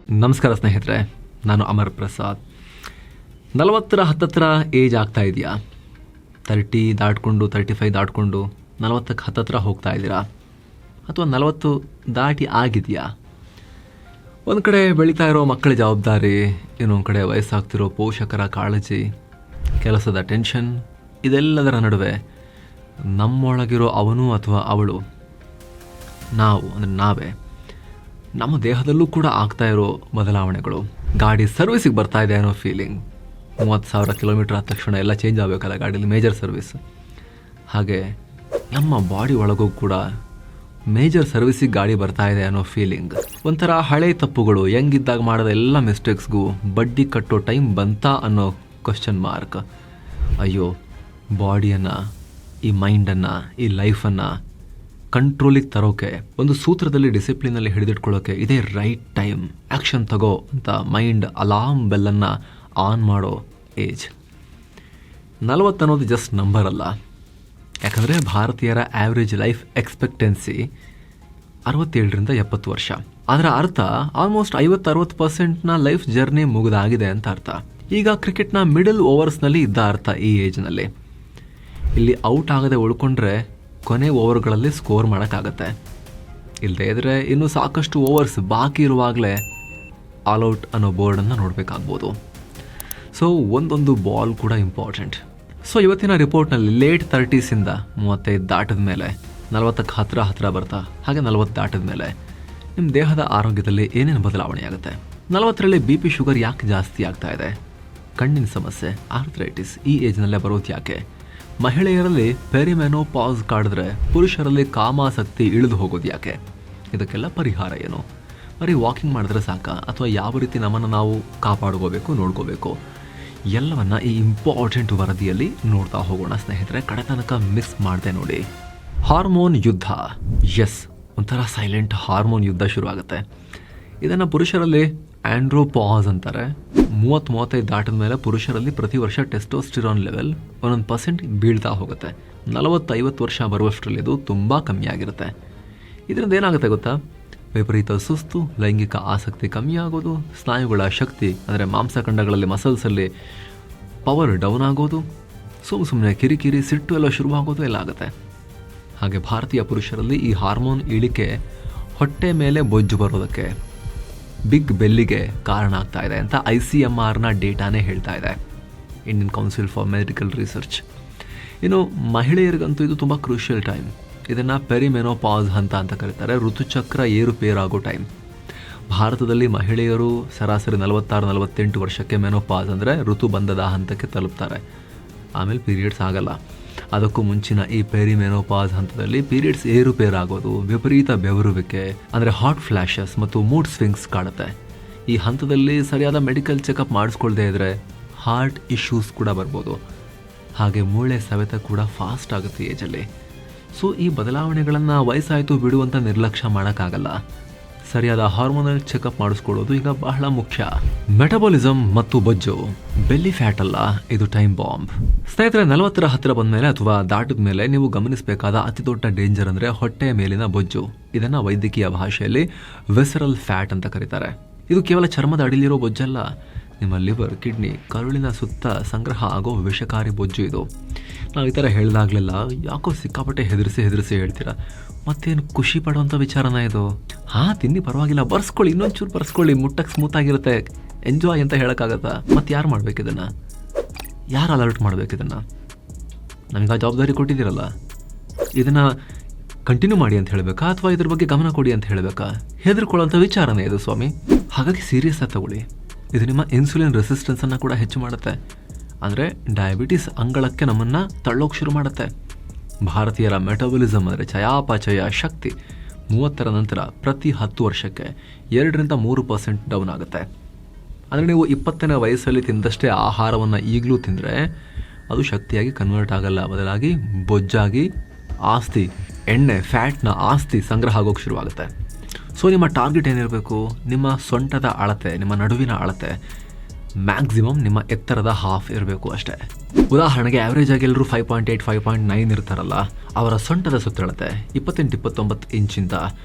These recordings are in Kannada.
ನಮಸ್ಕಾರ ಸ್ನೇಹಿತರೆ, ನಾನು ಅಮರ್ ಪ್ರಸಾದ್. 40ರ ಹತ್ತತ್ರ ಏಜ್ ಆಗ್ತಾ ಇದೆಯಾ? 30 ದಾಟ್ಕೊಂಡು 35 ದಾಟ್ಕೊಂಡು 40ಕ್ಕೆ ಹತ್ತತ್ರ ಹೋಗ್ತಾ ಇದ್ದೀರಾ? ಅಥವಾ 40 ದಾಟಿ ಆಗಿದೆಯಾ? ಒಂದು ಕಡೆ ಬೆಳೀತಾ ಇರೋ ಮಕ್ಕಳ ಜವಾಬ್ದಾರಿ, ಇನ್ನೊಂದು ಕಡೆ ವಯಸ್ಸಾಗ್ತಿರೋ ಪೋಷಕರ ಕಾಳಜಿ, ಕೆಲಸದ ಟೆನ್ಷನ್, ಇದೆಲ್ಲದರ ನಡುವೆ ನಮ್ಮೊಳಗಿರೋ ಅವನು ಅಥವಾ ಅವಳು, ನಾವು ಅಂದರೆ ನಾವೇ, ನಮ್ಮ ದೇಹದಲ್ಲೂ ಕೂಡ ಆಗ್ತಾ ಇರೋ ಬದಲಾವಣೆಗಳು. ಗಾಡಿ ಸರ್ವಿಸಿಗೆ ಬರ್ತಾ ಇದೆ ಅನ್ನೋ ಫೀಲಿಂಗ್. 30,000 ಕಿಲೋಮೀಟರ್ ಆದ ತಕ್ಷಣ ಎಲ್ಲ ಚೇಂಜ್ ಆಗಬೇಕಲ್ಲ ಗಾಡೀಲಿ, ಮೇಜರ್ ಸರ್ವಿಸ್. ಹಾಗೆ ನಮ್ಮ ಬಾಡಿ ಒಳಗೂ ಕೂಡ ಮೇಜರ್ ಸರ್ವಿಸಿಗೆ ಗಾಡಿ ಬರ್ತಾ ಇದೆ ಅನ್ನೋ ಫೀಲಿಂಗ್. ಒಂಥರ ಹಳೆ ತಪ್ಪುಗಳು, ಹೆಂಗಿದ್ದಾಗ ಮಾಡೋದ ಎಲ್ಲ ಮಿಸ್ಟೇಕ್ಸ್ಗೂ ಬಡ್ಡಿ ಕಟ್ಟೋ ಟೈಮ್ ಬಂತಾ ಅನ್ನೋ ಕ್ವಶನ್ ಮಾರ್ಕ್. ಅಯ್ಯೋ, ಬಾಡಿಯನ್ನು, ಈ ಮೈಂಡನ್ನು, ಈ ಲೈಫನ್ನು ಕಂಟ್ರೋಲಿಗೆ ತರೋಕೆ, ಒಂದು ಸೂತ್ರದಲ್ಲಿ ಡಿಸಿಪ್ಲಿನಲ್ಲಿ ಹಿಡಿದಿಟ್ಕೊಳ್ಳೋಕೆ ಇದೇ ರೈಟ್ ಟೈಮ್, ಆ್ಯಕ್ಷನ್ ತಗೋ ಅಂತ ಮೈಂಡ್ ಅಲಾರ್ಮ್ ಬೆಲ್ಲನ್ನು ಆನ್ ಮಾಡೋ ಏಜ್. 40 ಅನ್ನೋದು ಜಸ್ಟ್ ನಂಬರ್ ಅಲ್ಲ. ಯಾಕಂದರೆ ಭಾರತೀಯರ ಆ್ಯಾವ್ರೇಜ್ ಲೈಫ್ ಎಕ್ಸ್ಪೆಕ್ಟೆನ್ಸಿ 67ರಿಂದ 70 ವರ್ಷ. ಅದರ ಅರ್ಥ ಆಲ್ಮೋಸ್ಟ್ 50-60% ಲೈಫ್ ಜರ್ನಿ ಮುಗಿದಾಗಿದೆ ಅಂತ ಅರ್ಥ. ಈಗ ಕ್ರಿಕೆಟ್ನ ಮಿಡಲ್ ಓವರ್ಸ್ನಲ್ಲಿ ಇದ್ದ ಅರ್ಥ ಈ ಏಜ್ನಲ್ಲಿ. ಇಲ್ಲಿ ಔಟ್ ಆಗದೆ ಉಳ್ಕೊಂಡ್ರೆ ಕೊನೆ ಓವರ್ಗಳಲ್ಲಿ ಸ್ಕೋರ್ ಮಾಡೋಕ್ಕಾಗತ್ತೆ. ಇಲ್ಲದೇ ಇದ್ದರೆ ಇನ್ನೂ ಸಾಕಷ್ಟು ಓವರ್ಸ್ ಬಾಕಿ ಇರುವಾಗಲೇ ಆಲ್ಔಟ್ ಅನ್ನೋ ಬೋರ್ಡನ್ನು ನೋಡಬೇಕಾಗ್ಬೋದು. ಸೊ ಒಂದೊಂದು ಬಾಲ್ ಕೂಡ ಇಂಪಾರ್ಟೆಂಟ್. ಸೊ ಇವತ್ತಿನ ರಿಪೋರ್ಟ್ನಲ್ಲಿ ಲೇಟ್ 30ಸಿಂದ 35 ದಾಟಿದ ಮೇಲೆ, 40ಕ್ಕೆ ಹತ್ರ ಬರ್ತಾ, ಹಾಗೆ 40 ದಾಟಿದ ಮೇಲೆ ನಿಮ್ಮ ದೇಹದ ಆರೋಗ್ಯದಲ್ಲಿ ಏನೇನು ಬದಲಾವಣೆ ಆಗುತ್ತೆ. 40ರಲ್ಲಿ BP ಶುಗರ್ ಯಾಕೆ ಜಾಸ್ತಿ ಆಗ್ತಾ ಇದೆ? ಕಣ್ಣಿನ ಸಮಸ್ಯೆ, ಆರ್ಥ್ರೈಟಿಸ್ ಈ ಏಜ್ನಲ್ಲೇ ಬರೋದು ಯಾಕೆ? ಮಹಿಳೆಯರಲ್ಲಿ ಪೆರಿಮೆನೋಪಾಸ್ ಕಾಡಿದ್ರೆ ಪುರುಷರಲ್ಲಿ ಕಾಮಾಸಕ್ತಿ ಇಳಿದು ಹೋಗೋದು ಯಾಕೆ? ಇದಕ್ಕೆಲ್ಲ ಪರಿಹಾರ ಏನು? ಬರೀ ವಾಕಿಂಗ್ ಮಾಡಿದ್ರೆ ಸಾಕ, ಅಥವಾ ಯಾವ ರೀತಿ ನಮ್ಮನ್ನು ನಾವು ಕಾಪಾಡ್ಕೋಬೇಕು, ನೋಡ್ಕೋಬೇಕು, ಎಲ್ಲವನ್ನ ಈ ಇಂಪಾರ್ಟೆಂಟ್ ವರದಿಯಲ್ಲಿ ನೋಡ್ತಾ ಹೋಗೋಣ ಸ್ನೇಹಿತರೆ. ಕಡೆ ತನಕ ಮಿಸ್ ಮಾಡದೆ ನೋಡಿ. ಹಾರ್ಮೋನ್ ಯುದ್ಧ. ಎಸ್, ಒಂಥರ ಸೈಲೆಂಟ್ ಹಾರ್ಮೋನ್ ಯುದ್ಧ ಶುರುವಾಗುತ್ತೆ. ಇದನ್ನು ಪುರುಷರಲ್ಲಿ ಆಂಡ್ರೋಪಾಸ್ ಅಂತಾರೆ. 30-35 ದಾಟಿದ ಮೇಲೆ ಪುರುಷರಲ್ಲಿ ಪ್ರತಿ ವರ್ಷ ಟೆಸ್ಟೋಸ್ಟಿರಾನ್ ಲೆವೆಲ್ 1% ಬೀಳ್ತಾ ಹೋಗುತ್ತೆ. 40-50 ವರ್ಷ ಬರುವಷ್ಟರಲ್ಲಿ ಇದು ತುಂಬ ಕಮ್ಮಿ ಆಗಿರುತ್ತೆ. ಇದರಿಂದ ಏನಾಗುತ್ತೆ ಗೊತ್ತಾ? ವಿಪರೀತ ಸುಸ್ತು, ಲೈಂಗಿಕ ಆಸಕ್ತಿ ಕಮ್ಮಿ ಆಗೋದು, ಸ್ನಾಯುಗಳ ಶಕ್ತಿ ಅಂದರೆ ಮಾಂಸಖಂಡಗಳಲ್ಲಿ ಮಸಲ್ಸಲ್ಲಿ ಪವರ್ ಡೌನ್ ಆಗೋದು, ಸುಮ್ಮನೆ ಕಿರಿಕಿರಿ, ಸಿಟ್ಟು ಎಲ್ಲ ಶುರುವಾಗೋದು ಎಲ್ಲ ಆಗುತ್ತೆ. ಹಾಗೆ ಭಾರತೀಯ ಪುರುಷರಲ್ಲಿ ಈ ಹಾರ್ಮೋನ್ ಇಳಿಕೆ ಹೊಟ್ಟೆ ಮೇಲೆ ಬೊಜ್ಜು ಬರೋದಕ್ಕೆ, ಬಿಗ್ ಬೆಲ್ಲಿಗೆ ಕಾರಣ ಆಗ್ತಾ ಇದೆ ಅಂತ ICMRನ ಡೇಟಾನೇ ಹೇಳ್ತಾ ಇದೆ, Indian council for medical research. ಇನ್ನು ಮಹಿಳೆಯರಿಗಂತೂ ಇದು ತುಂಬ ಕ್ರೂಷಿಯಲ್ ಟೈಮ್. ಇದನ್ನು ಪೆರಿಮೆನೋಪಾಸ್ ಅಂತ ಕರೀತಾರೆ, ಋತುಚಕ್ರ ಏರುಪೇರಾಗೋ ಟೈಮ್. ಭಾರತದಲ್ಲಿ ಮಹಿಳೆಯರು ಸರಾಸರಿ 46-48 ವರ್ಷಕ್ಕೆ ಮೆನೋಪಾಸ್ ಅಂದರೆ ಋತುಬಂಧದ ಹಂತಕ್ಕೆ ತಲುಪ್ತಾರೆ. ಆಮೇಲೆ ಪೀರಿಯಡ್ಸ್ ಆಗಲ್ಲ. ಅದಕ್ಕೂ ಮುಂಚಿನ ಈ ಪೆರಿಮೆನೋಪಾಸ್ ಹಂತದಲ್ಲಿ ಪೀರಿಯಡ್ಸ್ ಏರುಪೇರಾಗೋದು, ವಿಪರೀತ ಬೆವರುವಿಕೆ ಅಂದರೆ ಹಾಟ್ ಫ್ಲ್ಯಾಶಸ್ ಮತ್ತು ಮೂಡ್ ಸ್ವಿಂಗ್ಸ್ ಕಾಡುತ್ತೆ. ಈ ಹಂತದಲ್ಲಿ ಸರಿಯಾದ ಮೆಡಿಕಲ್ ಚೆಕಪ್ ಮಾಡಿಸ್ಕೊಳ್ದೇ ಇದ್ದರೆ ಹಾರ್ಟ್ ಇಶ್ಯೂಸ್ ಕೂಡ ಬರ್ಬೋದು. ಹಾಗೆ ಮೂಳೆ ಸವೆತ ಕೂಡ ಫಾಸ್ಟ್ ಆಗುತ್ತೆ ಏಜಲ್ಲಿ. ಸೊ ಈ ಬದಲಾವಣೆಗಳನ್ನು ವಯಸ್ಸಾಯಿತು ಬಿಡುವಂತ ನಿರ್ಲಕ್ಷ್ಯ ಮಾಡೋಕ್ಕಾಗಲ್ಲ. ಸರಿಯಾದ ಹಾರ್ಮೋನಲ್ ಚೆಕಪ್ ಮಾಡಿಸ್ಕೊಳ್ಳೋದು ಈಗ ಬಹಳ ಮುಖ್ಯ. ಮೆಟಬಾಲಿಸಮ್ ಮತ್ತು ಬೊಜ್ಜು, ಬೆಲ್ಲಿ ಫ್ಯಾಟ್ ಅಲ್ಲ, ಇದು ಟೈಮ್ ಬಾಂಬ್. ಸ್ನೇಹಿತರೆ, 40ರ ಹತ್ತಿರ ಬಂದ ಮೇಲೆ ಅಥವಾ ದಾಟಿದ ಮೇಲೆ ನೀವು ಗಮನಿಸಬೇಕಾದ ಅತಿ ದೊಡ್ಡ ಡೇಂಜರ್ ಅಂದರೆ ಹೊಟ್ಟೆಯ ಮೇಲಿನ ಬೊಜ್ಜು. ಇದನ್ನು ವೈದ್ಯಕೀಯ ಭಾಷೆಯಲ್ಲಿ ವಿಸರಲ್ ಫ್ಯಾಟ್ ಅಂತ ಕರೀತಾರೆ. ಇದು ಕೇವಲ ಚರ್ಮದ ಅಡಿಲಿರೋ ಬೊಜ್ಜಲ್ಲ, ನಿಮ್ಮ ಲಿವರ್, ಕಿಡ್ನಿ, ಕರುಳಿನ ಸುತ್ತ ಸಂಗ್ರಹ ಆಗೋ ವಿಷಕಾರಿ ಬೊಜ್ಜು ಇದು. ನಾವು ಈ ಥರ ಹೇಳಿದಾಗಲೆಲ್ಲ ಯಾಕೋ ಸಿಕ್ಕಾಪಟ್ಟೆ ಹೆದರಿಸಿ ಹೇಳ್ತೀರಾ. ಮತ್ತೇನು ಖುಷಿ ಪಡುವಂಥ ವಿಚಾರನ ಇದು? ತಿನ್ನಿ, ಪರವಾಗಿಲ್ಲ, ಬರ್ಸ್ಕೊಳ್ಳಿ, ಇನ್ನೊಂಚೂರು ಬರ್ಸ್ಕೊಳ್ಳಿ, ಮುಟ್ಟಕ್ಕೆ ಸ್ಮೂತ್ ಆಗಿರುತ್ತೆ, ಎಂಜಾಯ್ ಅಂತ ಹೇಳೋಕ್ಕಾಗತ್ತಾ? ಮತ್ತು ಯಾರು ಮಾಡ್ಬೇಕು ಇದನ್ನು? ಯಾರು ಅಲರ್ಟ್ ಮಾಡ್ಬೇಕು ಇದನ್ನು? ನಮಗೆ ಆ ಜವಾಬ್ದಾರಿ ಕೊಟ್ಟಿದ್ದೀರಲ್ಲ, ಇದನ್ನು ಕಂಟಿನ್ಯೂ ಮಾಡಿ ಅಂತ ಹೇಳಬೇಕಾ ಅಥವಾ ಇದ್ರ ಬಗ್ಗೆ ಗಮನ ಕೊಡಿ ಅಂತ ಹೇಳಬೇಕಾ? ಹೆದರ್ಕೊಳ್ಳೋಂಥ ವಿಚಾರನೇ ಇದು ಸ್ವಾಮಿ. ಹಾಗಾಗಿ ಸೀರಿಯಸ್ ಆಗಿ ತಗೊಳ್ಳಿ. ಇದು ನಿಮ್ಮ ಇನ್ಸುಲಿನ್ ರೆಸಿಸ್ಟೆನ್ಸನ್ನು ಕೂಡ ಹೆಚ್ಚು ಮಾಡುತ್ತೆ. ಅಂದರೆ ಡಯಾಬಿಟಿಸ್ ಅಂಗಳಕ್ಕೆ ನಮ್ಮನ್ನು ತಳ್ಳೋಕೆ ಶುರು ಮಾಡುತ್ತೆ. ಭಾರತೀಯರ ಮೆಟಬಾಲಿಸಮ್ ಅಂದರೆ ಚಯಾಪಚಯ ಶಕ್ತಿ 30ರ ನಂತರ ಪ್ರತಿ 10 ವರ್ಷಕ್ಕೆ 2-3% ಡೌನ್ ಆಗುತ್ತೆ. ಅಂದರೆ ನೀವು 20ನೇ ವಯಸ್ಸಲ್ಲಿ ತಿಂದಷ್ಟೇ ಆಹಾರವನ್ನು ಈಗಲೂ ತಿಂದರೆ ಅದು ಶಕ್ತಿಯಾಗಿ ಕನ್ವರ್ಟ್ ಆಗಲ್ಲ, ಬದಲಾಗಿ ಬೊಜ್ಜಾಗಿ ಆಸ್ತಿ, ಎಣ್ಣೆ, ಫ್ಯಾಟ್ನ ಆಸ್ತಿ ಸಂಗ್ರಹ ಆಗೋಕ್ಕೆ ಶುರುವಾಗುತ್ತೆ. ಸೊ ನಿಮ್ಮ ಟಾರ್ಗೆಟ್ ಏನಿರಬೇಕು? ನಿಮ್ಮ ಸೊಂಟದ ಅಳತೆ, ನಿಮ್ಮ ನಡುವಿನ ಅಳತೆ ಮ್ಯಾಕ್ಸಿಮಮ್ ನಿಮ್ಮ ಎತ್ತರದ ಹಾಫ್ ಇರಬೇಕು ಅಷ್ಟೇ. ಉದಾಹರಣೆಗೆ ಆವ್ರೇಜ್ ಆಗಿ ಎಲ್ಲರೂ 5.8 5.9 ಇರ್ತಾರಲ್ಲ, ಅವರ ಸೊಂಟದ ಸುತ್ತಳತೆ 28-29 ಇಂಚಿಂದ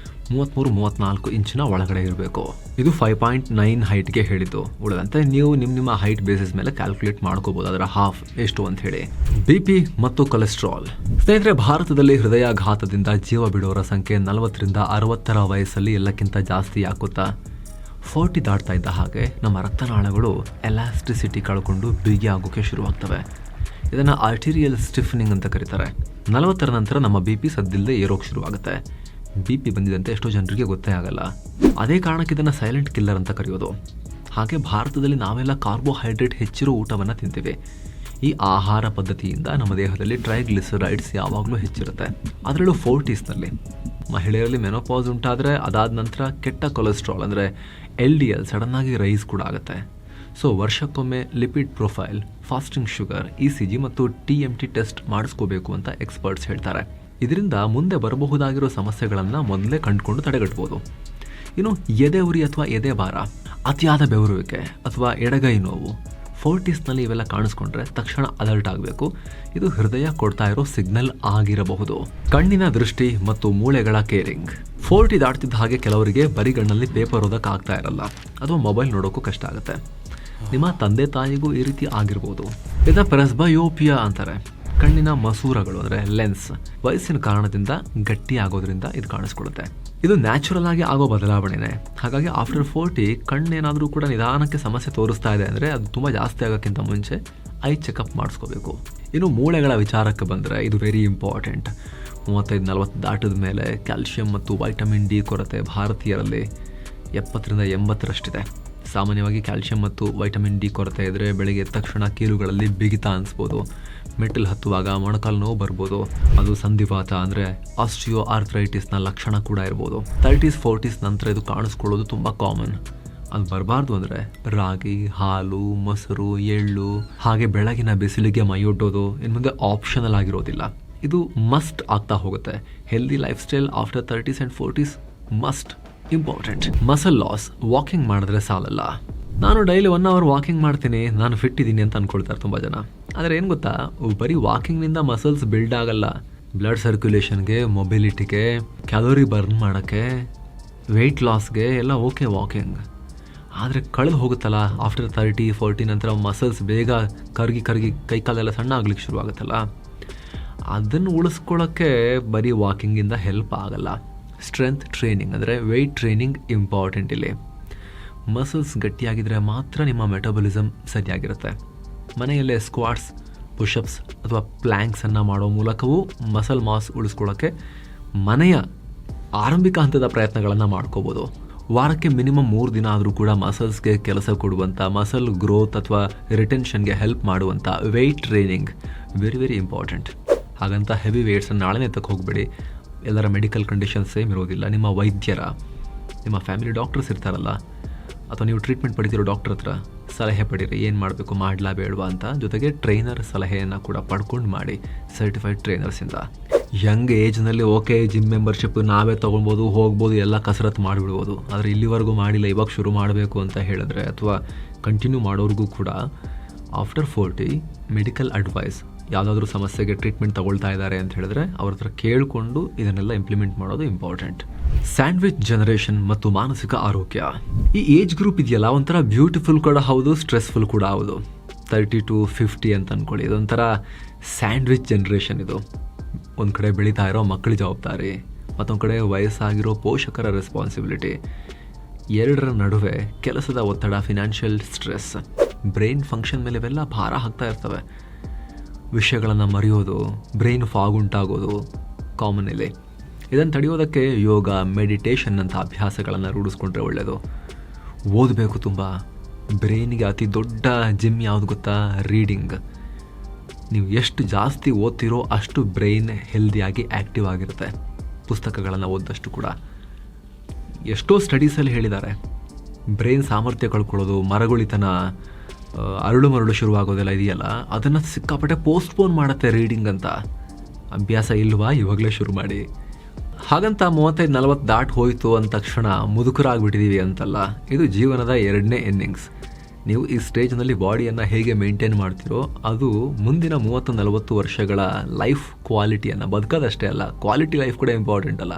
33-34 ಇಂಚಿನ ಒಳಗಡೆ ಇರಬೇಕು. ಇದು 5.9 ಹೈಟ್ಗೆ ಹೇಳಿದ್ದು. ಉಳಿದಂತೆ ನೀವು ನಿಮ್ಮ ಹೈಟ್ ಬೇಸಿಸ್ ಮೇಲೆ ಕ್ಯಾಲ್ಕುಲೇಟ್ ಮಾಡ್ಕೋಬಹುದು ಅದರ ಹಾಫ್ ಎಷ್ಟು ಅಂತ ಹೇಳಿ. BP ಮತ್ತು ಕೊಲೆಸ್ಟ್ರಾಲ್. ಸ್ನೇಹಿತರೆ, ಭಾರತದಲ್ಲಿ ಹೃದಯಾಘಾತದಿಂದ ಜೀವ ಬಿಡೋರ ಸಂಖ್ಯೆ 40ರಿಂದ 60ರ ವಯಸ್ಸಲ್ಲಿ ಎಲ್ಲಕ್ಕಿಂತ ಜಾಸ್ತಿ ಆಗುತ್ತಾ. 40 ದಾಟ್ತಾ ಇದ್ದ ಹಾಗೆ ನಮ್ಮ ರಕ್ತನಾಳಗಳು ಎಲಾಸ್ಟಿಸಿಟಿ ಕಳ್ಕೊಂಡು ಬಿಗಿ ಆಗೋಕೆ ಶುರುವಾಗ್ತವೆ. ಇದನ್ನು ಆರ್ಟೀರಿಯಲ್ ಸ್ಟಿಫನಿಂಗ್ ಅಂತ ಕರೀತಾರೆ. 40ರ ನಂತರ ನಮ್ಮ BP ಸದ್ದಿಲ್ಲದೆ ಏರೋಕ್ಕೆ ಶುರುವಾಗುತ್ತೆ. BP ಬಂದಿದಂತೆ ಎಷ್ಟೋ ಜನರಿಗೆ ಗೊತ್ತೇ ಆಗಲ್ಲ. ಅದೇ ಕಾರಣಕ್ಕೆ ಇದನ್ನು ಸೈಲೆಂಟ್ ಕಿಲ್ಲರ್ ಅಂತ ಕರೆಯೋದು. ಹಾಗೆ ಭಾರತದಲ್ಲಿ ನಾವೆಲ್ಲ ಕಾರ್ಬೋಹೈಡ್ರೇಟ್ ಹೆಚ್ಚಿರೋ ಊಟವನ್ನು ತಿಂತೀವಿ. ಈ ಆಹಾರ ಪದ್ಧತಿಯಿಂದ ನಮ್ಮ ದೇಹದಲ್ಲಿ ಟ್ರೈಗ್ಲಿಸರೈಡ್ಸ್ ಯಾವಾಗಲೂ ಹೆಚ್ಚಿರುತ್ತೆ. ಅದರಲ್ಲೂ 40ಸ್ನಲ್ಲಿ ಮಹಿಳೆಯರಲ್ಲಿ ಮೆನೋಪಾಸ್ ಉಂಟಾದರೆ ಅದಾದ ನಂತರ ಕೆಟ್ಟ ಕೊಲೆಸ್ಟ್ರಾಲ್ ಅಂದರೆ LDL ಸಡನ್ನಾಗಿ ರೈಸ್ ಕೂಡ ಆಗುತ್ತೆ. ಸೊ ವರ್ಷಕ್ಕೊಮ್ಮೆ lipid profile, fasting sugar, ECG ಮತ್ತು TMT ಟೆಸ್ಟ್ ಮಾಡಿಸ್ಕೋಬೇಕು ಅಂತ ಎಕ್ಸ್ಪರ್ಟ್ಸ್ ಹೇಳ್ತಾರೆ. ಇದರಿಂದ ಮುಂದೆ ಬರಬಹುದಾಗಿರೋ ಸಮಸ್ಯೆಗಳನ್ನು ಮೊದಲೇ ಕಂಡುಕೊಂಡು ತಡೆಗಟ್ಬೋದು. ಇನ್ನು ಎದೆ ಉರಿ ಅಥವಾ ಎದೆ ಭಾರ, ಅತಿಯಾದ ಬೆವರುವಿಕೆ ಅಥವಾ ಎಡಗೈ ನೋವು 40ಸ್ನಲ್ಲಿ ಇವೆಲ್ಲ ಕಾಣಿಸ್ಕೊಂಡ್ರೆ ತಕ್ಷಣ ಅಲರ್ಟ್ ಆಗಬೇಕು. ಇದು ಹೃದಯ ಕೊಡ್ತಾ ಇರೋ ಸಿಗ್ನಲ್ ಆಗಿರಬಹುದು. ಕಣ್ಣಿನ ದೃಷ್ಟಿ ಮತ್ತು ಮೂಳೆಗಳ ಕೇರಿಂಗ್. 40 ದಾಟ್ತಿದ್ದ ಹಾಗೆ ಕೆಲವರಿಗೆ ಬರಿಗಣ್ಣಲ್ಲಿ ಪೇಪರ್ ಓದೋಕ್ಕಾಗ್ತಾ ಇರಲ್ಲ ಅಥವಾ ಮೊಬೈಲ್ ನೋಡೋಕ್ಕೂ ಕಷ್ಟ ಆಗುತ್ತೆ. ನಿಮ್ಮ ತಂದೆ ತಾಯಿಗೂ ಈ ರೀತಿ ಆಗಿರ್ಬೋದು. ಇದನ್ನ ಪ್ರೆಸ್ಬಯೋಪಿಯಾ ಅಂತಾರೆ. ಕಣ್ಣಿನ ಮಸೂರಗಳು ಅಂದರೆ ಲೆನ್ಸ್ ವಯಸ್ಸಿನ ಕಾರಣದಿಂದ ಗಟ್ಟಿ ಆಗೋದ್ರಿಂದ ಇದು ಕಾಣಿಸ್ಕೊಳ್ಳುತ್ತೆ. ಇದು ನ್ಯಾಚುರಲ್ ಆಗಿ ಆಗೋ ಬದಲಾವಣೆನೇ. ಹಾಗಾಗಿ ಆಫ್ಟರ್ 40 ಕಣ್ಣೇನಾದರೂ ಕೂಡ ನಿಧಾನಕ್ಕೆ ಸಮಸ್ಯೆ ತೋರಿಸ್ತಾ ಇದೆ ಅಂದರೆ ಅದು ತುಂಬ ಜಾಸ್ತಿ ಆಗೋಕ್ಕಿಂತ ಮುಂಚೆ ಐ ಚೆಕಪ್ ಮಾಡಿಸ್ಕೋಬೇಕು. ಇನ್ನು ಮೂಳೆಗಳ ವಿಚಾರಕ್ಕೆ ಬಂದರೆ ಇದು ವೆರಿ ಇಂಪಾರ್ಟೆಂಟ್. 35-40 ದಾಟಿದ ಮೇಲೆ ಕ್ಯಾಲ್ಶಿಯಂ ಮತ್ತು ವೈಟಮಿನ್ ಡಿ ಕೊರತೆ ಭಾರತೀಯರಲ್ಲಿ 70-80ರಷ್ಟಿದೆ. ಸಾಮಾನ್ಯವಾಗಿ ಕ್ಯಾಲ್ಶಿಯಂ ಮತ್ತು ವೈಟಮಿನ್ ಡಿ ಕೊರತೆ ಇದ್ದರೆ ಬೆಳಿಗ್ಗೆ ಎದ್ದ ತಕ್ಷಣ ಕೀಲುಗಳಲ್ಲಿ ಬಿಗಿತ ಅನಿಸ್ಬೋದು. ಮೆಟ್ಟಲು ಹತ್ತುವಾಗ ಮೊಣಕಾಲು ನೋವು ಬರ್ಬೋದು. ಅದು ಸಂಧಿವಾತ ಅಂದರೆ ಆಸ್ಟಿಯೋ ಆರ್ಥ್ರೈಟಿಸ್ನ ಲಕ್ಷಣ ಕೂಡ ಇರ್ಬೋದು. 30s 40s ನಂತರ ಇದು ಕಾಣಿಸ್ಕೊಳ್ಳೋದು ತುಂಬ ಕಾಮನ್. ಅದು ಬರಬಾರ್ದು ಅಂದರೆ ರಾಗಿ, ಹಾಲು, ಮೊಸರು, ಎಳ್ಳು ಹಾಗೆ ಬೆಳಗಿನ ಬಿಸಿಲಿಗೆ ಮೈಯೊಡ್ಡೋದು ಇನ್ನು ಮುಂದೆ ಆಪ್ಷನಲ್ ಆಗಿರೋದಿಲ್ಲ. ಇದು ಮಸ್ಟ್ ಆಗ್ತಾ ಹೋಗುತ್ತೆ. Healthy life style after 30s and 40s must important. Muscle loss. Walking ಮಾಡಿದ್ರೆ ಸಾಲಲ್ಲ. ನಾನು ಡೈಲಿ 1 hour ವಾಕಿಂಗ್ ಮಾಡ್ತೀನಿ, ನಾನು ಫಿಟ್ ಇದ್ದೀನಿ ಅಂತ ಅಂದ್ಕೊಳ್ತಾರೆ ತುಂಬ ಜನ. ಆದರೆ ಏನು ಗೊತ್ತಾ, ಬರೀ ವಾಕಿಂಗ್ನಿಂದ ಮಸಲ್ಸ್ ಬಿಲ್ಡ್ ಆಗಲ್ಲ. ಬ್ಲಡ್ ಸರ್ಕ್ಯುಲೇಷನ್ಗೆ, ಮೊಬಿಲಿಟಿಗೆ, ಕ್ಯಾಲೋರಿ ಬರ್ನ್ ಮಾಡೋಕ್ಕೆ, ವೆಯ್ಟ್ ಲಾಸ್ಗೆ ಎಲ್ಲ ಓಕೆ ವಾಕಿಂಗ್. ಆದರೆ ಕಳೆದು ಹೋಗುತ್ತಲ್ಲ ಆಫ್ಟರ್ 30-40 ನಂತರ ಮಸಲ್ಸ್ ಬೇಗ ಕರಗಿ ಕೈಕಾಲೆಲ್ಲ ಸಣ್ಣ ಆಗ್ಲಿಕ್ಕೆ ಶುರುವಾಗುತ್ತಲ್ಲ, ಅದನ್ನು ಉಳಿಸ್ಕೊಳ್ಳೋಕ್ಕೆ ಬರೀ ವಾಕಿಂಗಿಂದ ಹೆಲ್ಪ್ ಆಗಲ್ಲ. ಸ್ಟ್ರೆಂತ್ ಟ್ರೈನಿಂಗ್ ಅಂದರೆ ವೆಯ್ಟ್ ಟ್ರೈನಿಂಗ್ ಇಂಪಾರ್ಟೆಂಟ್ ಇಲ್ಲಿ. ಮಸಲ್ಸ್ ಗಟ್ಟಿಯಾಗಿದ್ದರೆ ಮಾತ್ರ ನಿಮ್ಮ ಮೆಟಬಲಿಸಮ್ ಸರಿಯಾಗಿರುತ್ತೆ. ಮನೆಯಲ್ಲೇ ಸ್ಕ್ವಾಟ್ಸ್, ಪುಷಪ್ಸ್ ಅಥವಾ ಪ್ಲ್ಯಾಂಕ್ಸನ್ನು ಮಾಡೋ ಮೂಲಕವೂ ಮಸಲ್ ಮಾಸ್ ಉಳಿಸ್ಕೊಳ್ಳೋಕ್ಕೆ ಮನೆಯ ಆರಂಭಿಕ ಹಂತದ ಪ್ರಯತ್ನಗಳನ್ನು ಮಾಡ್ಕೋಬೋದು. ವಾರಕ್ಕೆ ಮಿನಿಮಮ್ 3 ದಿನ ಆದರೂ ಕೂಡ ಮಸಲ್ಸ್ಗೆ ಕೆಲಸ ಕೊಡುವಂಥ, ಮಸಲ್ ಗ್ರೋತ್ ಅಥವಾ ರಿಟೆನ್ಷನ್ಗೆ ಹೆಲ್ಪ್ ಮಾಡುವಂಥ weight training very very important. ಹಾಗಂತ ಹೆವಿ ವೇಟ್ಸನ್ನು ನಾಳೆನೇ ತಕ್ಕೆ ಹೋಗಬೇಡಿ. ಎಲ್ಲರ ಮೆಡಿಕಲ್ ಕಂಡೀಷನ್ ಸೇಮ್ ಇರೋದಿಲ್ಲ. ನಿಮ್ಮ ವೈದ್ಯರ, ನಿಮ್ಮ ಫ್ಯಾಮಿಲಿ ಡಾಕ್ಟರ್ಸ್ ಇರ್ತಾರಲ್ಲ, ಅಥವಾ ನೀವು ಟ್ರೀಟ್ಮೆಂಟ್ ಪಡಿತಿರೋ ಡಾಕ್ಟರ್ ಹತ್ರ ಸಲಹೆ ಪಡೀರಿ, ಏನು ಮಾಡಬೇಕು, ಮಾಡಲಾ ಬೇಡವಾ ಅಂತ. ಜೊತೆಗೆ ಟ್ರೈನರ್ ಸಲಹೆಯನ್ನು ಕೂಡ ಪಡ್ಕೊಂಡು ಮಾಡಿ, ಸರ್ಟಿಫೈಡ್ ಟ್ರೈನರ್ಸಿಂದ. ಯಂಗ್ ಏಜ್ನಲ್ಲಿ ಓಕೆ ಜಿಮ್ ಮೆಂಬರ್ಶಿಪ್ ನಾವೇ ತೊಗೊಳ್ಬೋದು, ಹೋಗ್ಬೋದು, ಎಲ್ಲ ಕಸರತ್ತು ಮಾಡಿಬಿಡ್ಬೋದು. ಆದರೆ ಇಲ್ಲಿವರೆಗೂ ಮಾಡಿಲ್ಲ, ಇವಾಗ ಶುರು ಮಾಡಬೇಕು ಅಂತ ಹೇಳಿದ್ರೆ ಅಥವಾ ಕಂಟಿನ್ಯೂ ಮಾಡೋರಿಗೂ ಕೂಡ ಆಫ್ಟರ್ 40 ಮೆಡಿಕಲ್ ಅಡ್ವೈಸ್, ಯಾವುದಾದ್ರೂ ಸಮಸ್ಯೆಗೆ ಟ್ರೀಟ್ಮೆಂಟ್ ತಗೊಳ್ತಾ ಇದ್ದಾರೆ ಅಂತ ಹೇಳಿದ್ರೆ ಅವ್ರ ಹತ್ರ ಕೇಳಿಕೊಂಡು ಇದನ್ನೆಲ್ಲ ಇಂಪ್ಲಿಮೆಂಟ್ ಮಾಡೋದು ಇಂಪಾರ್ಟೆಂಟ್. ಸ್ಯಾಂಡ್ವಿಚ್ ಜನರೇಷನ್ ಮತ್ತು ಮಾನಸಿಕ ಆರೋಗ್ಯ. ಈ ಏಜ್ ಗ್ರೂಪ್ ಇದೆಯಲ್ಲ, ಒಂಥರ ಬ್ಯೂಟಿಫುಲ್ ಕೂಡ ಹೌದು, ಸ್ಟ್ರೆಸ್ಫುಲ್ ಕೂಡ ಹೌದು. 30 to 50 ಅಂತ ಅಂದ್ಕೊಳ್ಳಿ, ಇದೊಂಥರ ಸ್ಯಾಂಡ್ವಿಚ್ ಜನರೇಷನ್. ಇದು ಒಂದು ಕಡೆ ಬೆಳೀತಾ ಇರೋ ಮಕ್ಕಳ ಜವಾಬ್ದಾರಿ, ಮತ್ತೊಂದು ಕಡೆ ವಯಸ್ಸಾಗಿರೋ ಪೋಷಕರ ರೆಸ್ಪಾನ್ಸಿಬಿಲಿಟಿ, ಎರಡರ ನಡುವೆ ಕೆಲಸದ ಒತ್ತಡ, ಫಿನಾನ್ಷಿಯಲ್ ಸ್ಟ್ರೆಸ್, ಬ್ರೈನ್ ಫಂಕ್ಷನ್ ಮೇಲೆ ಇವೆಲ್ಲ ಭಾರ ಹಾಕ್ತಾ ಇರ್ತವೆ. ವಿಷಯಗಳನ್ನು ಮರೆಯೋದು, ಬ್ರೈನ್ ಫಾಗ್ ಉಂಟಾಗೋದು ಕಾಮನ್ ಇಲ್ಲಿ. ಇದನ್ನು ತಡೆಯೋದಕ್ಕೆ ಯೋಗ, ಮೆಡಿಟೇಷನ್ ಅಂತ ಅಭ್ಯಾಸಗಳನ್ನು ರೂಢಿಸ್ಕೊಂಡ್ರೆ ಒಳ್ಳೆಯದು. ಓದಬೇಕು ತುಂಬ. ಬ್ರೈನಿಗೆ ಅತಿ ದೊಡ್ಡ ಜಿಮ್ ಯಾವುದು ಗೊತ್ತಾ? ರೀಡಿಂಗ್. ನೀವು ಎಷ್ಟು ಜಾಸ್ತಿ ಓದ್ತಿರೋ ಅಷ್ಟು ಬ್ರೈನ್ ಹೆಲ್ದಿಯಾಗಿ ಆ್ಯಕ್ಟಿವ್ ಆಗಿರುತ್ತೆ. ಪುಸ್ತಕಗಳನ್ನು ಓದಷ್ಟು ಕೂಡ. ಎಷ್ಟೋ ಸ್ಟಡೀಸಲ್ಲಿ ಹೇಳಿದ್ದಾರೆ, ಬ್ರೈನ್ ಸಾಮರ್ಥ್ಯ ಕಳ್ಕೊಳ್ಳೋದು, ಮರಗುಳಿತನ, ಅರಳು ಮರಳು ಶುರುವಾಗೋದೆಲ್ಲ ಇದೆಯಲ್ಲ, ಅದನ್ನು ಸಿಕ್ಕಾಪಟ್ಟೆ ಪೋಸ್ಟ್ಪೋನ್ ಮಾಡುತ್ತೆ ರೀಡಿಂಗ್ ಅಂತ. ಅಭ್ಯಾಸ ಇಲ್ವಾ? ಇವಾಗಲೇ ಶುರು ಮಾಡಿ. ಹಾಗಂತ 35-40 ದಾಟ್ ಹೋಯಿತು ಅಂದ ತಕ್ಷಣ ಮುದುಕರಾಗ್ಬಿಟ್ಟಿದ್ದೀವಿ ಅಂತಲ್ಲ. ಇದು ಜೀವನದ 2ನೇ ಇನ್ನಿಂಗ್ಸ್. ನೀವು ಈ ಸ್ಟೇಜ್ನಲ್ಲಿ ಬಾಡಿಯನ್ನು ಹೇಗೆ ಮೇಂಟೈನ್ ಮಾಡ್ತೀರೋ ಅದು ಮುಂದಿನ 30-40 ವರ್ಷಗಳ ಲೈಫ್ ಕ್ವಾಲಿಟಿಯನ್ನು ಬದುಕೋದಷ್ಟೇ ಅಲ್ಲ, ಕ್ವಾಲಿಟಿ ಲೈಫ್ ಕೂಡ ಇಂಪಾರ್ಟೆಂಟ್ ಅಲ್ಲ.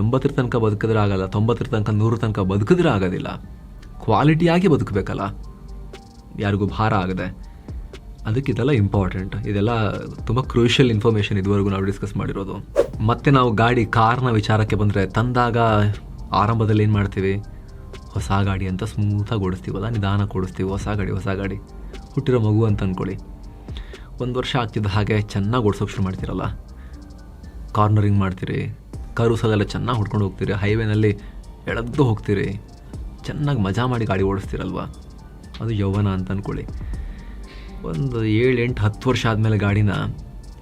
80 ತನಕ ಬದುಕಿದ್ರೆ ಆಗಲ್ಲ, 90 ತನಕ 100 ತನಕ ಬದುಕಿದ್ರೆ ಆಗೋದಿಲ್ಲ. ಕ್ವಾಲಿಟಿಯಾಗಿ ಬದುಕಬೇಕಲ್ಲ, ಯಾರಿಗೂ ಭಾರ ಆಗದೆ. ಅದಕ್ಕೆ ಇದೆಲ್ಲ ಇಂಪಾರ್ಟೆಂಟ್. ಇದೆಲ್ಲ ತುಂಬ ಕ್ರೂಷಿಯಲ್ ಇನ್ಫಾರ್ಮೇಷನ್ ಇದುವರೆಗೂ ನಾವು ಡಿಸ್ಕಸ್ ಮಾಡಿರೋದು. ಮತ್ತು ನಾವು ಕಾರ್ನ ವಿಚಾರಕ್ಕೆ ಬಂದರೆ, ತಂದಾಗ ಆರಂಭದಲ್ಲಿ ಏನು ಮಾಡ್ತೀವಿ, ಹೊಸ ಗಾಡಿ ಅಂತ ಸ್ಮೂತಾಗಿ ಓಡಿಸ್ತೀವಲ್ಲ, ನಿಧಾನ ಓಡಿಸ್ತೀವಿ. ಹೊಸ ಗಾಡಿ ಹುಟ್ಟಿರೋ ಮಗು ಅಂತ ಅಂದ್ಕೊಳ್ಳಿ. 1 ವರ್ಷ ಆಗ್ತಿದ್ದ ಹಾಗೆ ಚೆನ್ನಾಗಿ ಓಡಿಸೋಕೆ ಶುರು ಮಾಡ್ತೀರಲ್ಲ, ಕಾರ್ನರಿಂಗ್ ಮಾಡ್ತೀರಿ, ಕರುಸಲೆಲ್ಲ ಚೆನ್ನಾಗಿ ಹೊಡ್ಕೊಂಡು ಹೋಗ್ತೀರಿ, ಹೈವೇನಲ್ಲಿ ಎಳೆದು ಹೋಗ್ತೀರಿ, ಚೆನ್ನಾಗಿ ಮಜಾ ಮಾಡಿ ಗಾಡಿ ಓಡಿಸ್ತೀರಲ್ವ, ಅದು ಯೌವನ ಅಂತ ಅಂದ್ಕೊಳ್ಳಿ. ಒಂದು 7-8-10 ವರ್ಷ ಆದಮೇಲೆ ಗಾಡಿನ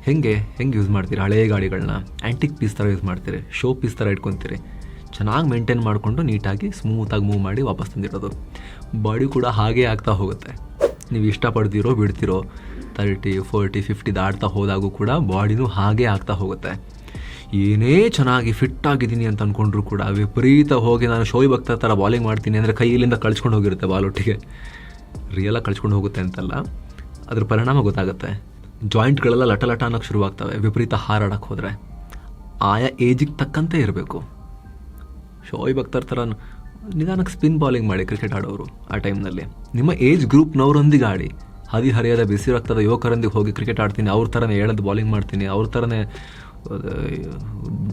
ಹೆಂಗೆ ಯೂಸ್ ಮಾಡ್ತೀರಿ, ಹಳೆಯ ಗಾಡಿಗಳನ್ನ ಆ್ಯಂಟಿಕ್ ಪೀಸ್ ಥರ ಯೂಸ್ ಮಾಡ್ತೀರಿ, ಶೋ ಪೀಸ್ ಥರ ಇಟ್ಕೊತೀರಿ. ಚೆನ್ನಾಗಿ ಮೇಂಟೈನ್ ಮಾಡಿಕೊಂಡು ನೀಟಾಗಿ ಸ್ಮೂತಾಗಿ ಮೂವ್ ಮಾಡಿ ವಾಪಸ್ ತಂದಿರೋದು. ಬಾಡಿ ಕೂಡ ಹಾಗೇ ಆಗ್ತಾ ಹೋಗುತ್ತೆ. ನೀವು ಇಷ್ಟಪಡ್ತೀರೋ ಬಿಡ್ತೀರೋ 30, 40, 50 ದಾಟ್ತಾ ಹೋದಾಗೂ ಕೂಡ ಬಾಡಿನೂ ಹಾಗೇ ಆಗ್ತಾ ಹೋಗುತ್ತೆ. ಏನೇ ಚೆನ್ನಾಗಿ ಫಿಟ್ ಆಗಿದ್ದೀನಿ ಅಂತ ಅಂದ್ಕೊಂಡ್ರು ಕೂಡ ವಿಪರೀತ ಹೋಗಿ ನಾನು ಶೋಯಿಬ್ ಅಖ್ತರ್ ಥರ ಬಾಲಿಂಗ್ ಮಾಡ್ತೀನಿ ಅಂದರೆ ಕೈಯಿಲಿಂದ ಕಳ್ಸ್ಕೊಂಡು ಹೋಗಿರುತ್ತೆ ಬಾಲೊಟ್ಟಿಗೆ. ರಿಯಲಾಗಿ ಕಳ್ಸ್ಕೊಂಡು ಹೋಗುತ್ತೆ ಅಂತಲ್ಲ, ಅದ್ರ ಪರಿಣಾಮ ಗೊತ್ತಾಗುತ್ತೆ. ಜಾಯಿಂಟ್ಗಳೆಲ್ಲ ಲಟ ಅನ್ನೋಕ್ಕೆ ಶುರುವಾಗ್ತವೆ ವಿಪರೀತ ಹಾರಾಡಕ್ಕೆ ಹೋದರೆ. ಆಯಾ ಏಜಿಗೆ ತಕ್ಕಂತೆ ಇರಬೇಕು. ಶೋಯಿಬ್ ಅಖ್ತರ್ ಥರ ನಿಧಾನಕ್ಕೆ ಸ್ಪಿನ್ ಬಾಲಿಂಗ್ ಮಾಡಿ ಕ್ರಿಕೆಟ್ ಆಡೋರು ಆ ಟೈಮ್ನಲ್ಲಿ. ನಿಮ್ಮ ಏಜ್ ಗ್ರೂಪ್ನವರೊಂದಿಗೆ ಆಡಿ, ಹರಿಯದ ಬಿಸಿ ರಕ್ತದ ಯುವಕರೊಂದಿಗೆ ಹೋಗಿ ಕ್ರಿಕೆಟ್ ಆಡ್ತೀನಿ, ಅವ್ರ ಥರನೇ ಎಳೆದು ಬಾಲಿಂಗ್ ಮಾಡ್ತೀನಿ, ಅವ್ರ ಥರನೇ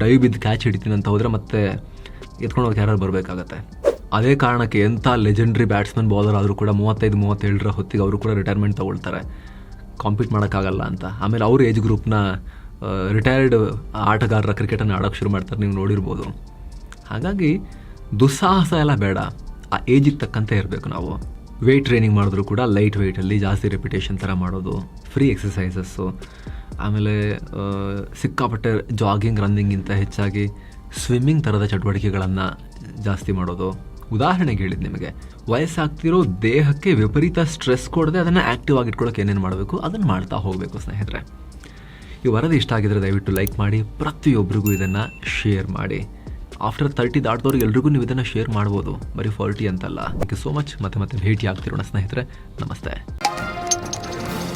ಡೈವ್ ಬಿದ್ದು ಕ್ಯಾಚ್ ಹಿಡಿತೀನಿ ಅಂತ ಹೋದರೆ ಮತ್ತೆ ಎತ್ಕೊಂಡು ಹೋಗಿ ಯಾರು ಬರಬೇಕಾಗತ್ತೆ. ಅದೇ ಕಾರಣಕ್ಕೆ ಎಂಥ ಲೆಜೆಂಡ್ರಿ ಬ್ಯಾಟ್ಸ್ಮನ್ ಬೌಲರ್ ಆದರೂ ಕೂಡ 35-37 ಹೊತ್ತಿಗೆ ಅವರು ಕೂಡ ರಿಟೈರ್ಮೆಂಟ್ ತೊಗೊಳ್ತಾರೆ, ಕಾಂಪೀಟ್ ಮಾಡೋಕ್ಕಾಗಲ್ಲ ಅಂತ. ಆಮೇಲೆ ಅವ್ರ ಏಜ್ ಗ್ರೂಪ್ನ ರಿಟೈರ್ಡ್ ಆಟಗಾರರ ಕ್ರಿಕೆಟನ್ನು ಆಡೋಕ್ಕೆ ಶುರು ಮಾಡ್ತಾರೆ, ನೀವು ನೋಡಿರ್ಬೋದು. ಹಾಗಾಗಿ ದುಸ್ಸಾಹಸ ಎಲ್ಲ ಬೇಡ, ಆ ಏಜಿಗೆ ತಕ್ಕಂತೆ ಇರಬೇಕು ನಾವು. ವೆಯ್ಟ್ ಟ್ರೈನಿಂಗ್ ಮಾಡಿದ್ರು ಕೂಡ ಲೈಟ್ ವೆಯ್ಟಲ್ಲಿ ಜಾಸ್ತಿ ರೆಪಿಟೇಷನ್ ಥರ ಮಾಡೋದು, ಫ್ರೀ ಎಕ್ಸಸೈಸಸ್ಸು, ಆಮೇಲೆ ಸಿಕ್ಕಾಪಟ್ಟೆ ಜಾಗಿಂಗ್ ರನ್ನಿಂಗಿಂತ ಹೆಚ್ಚಾಗಿ ಸ್ವಿಮ್ಮಿಂಗ್ ಥರದ ಚಟುವಟಿಕೆಗಳನ್ನು ಜಾಸ್ತಿ ಮಾಡೋದು. ಉದಾಹರಣೆಗೆ ಹೇಳಿದ್ದು ನಿಮಗೆ, ವಯಸ್ಸಾಗ್ತಿರೋ ದೇಹಕ್ಕೆ ವಿಪರೀತ ಸ್ಟ್ರೆಸ್ ಕೊಡದೆ ಅದನ್ನು ಆ್ಯಕ್ಟಿವ್ ಆಗಿಟ್ಕೊಳ್ಳೋಕೆ ಏನೇನು ಮಾಡಬೇಕು ಅದನ್ನು ಮಾಡ್ತಾ ಹೋಗಬೇಕು ಸ್ನೇಹಿತರೆ. ಈ ವರದಿ ಇಷ್ಟ ಆಗಿದ್ರೆ ದಯವಿಟ್ಟು ಲೈಕ್ ಮಾಡಿ, ಪ್ರತಿಯೊಬ್ಬರಿಗೂ ಇದನ್ನು ಶೇರ್ ಮಾಡಿ. ಆಫ್ಟರ್ 30 ದಾಟ್ದವ್ರಿಗೆ ಎಲ್ರಿಗೂ ನೀವು ಇದನ್ನು ಶೇರ್ ಮಾಡ್ಬೋದು, ಬರೀ 40 ಅಂತಲ್ಲ. Thank you so much. ಮತ್ತೆ ಭೇಟಿ ಆಗ್ತಿರೋಣ ಸ್ನೇಹಿತರೆ. ನಮಸ್ತೆ.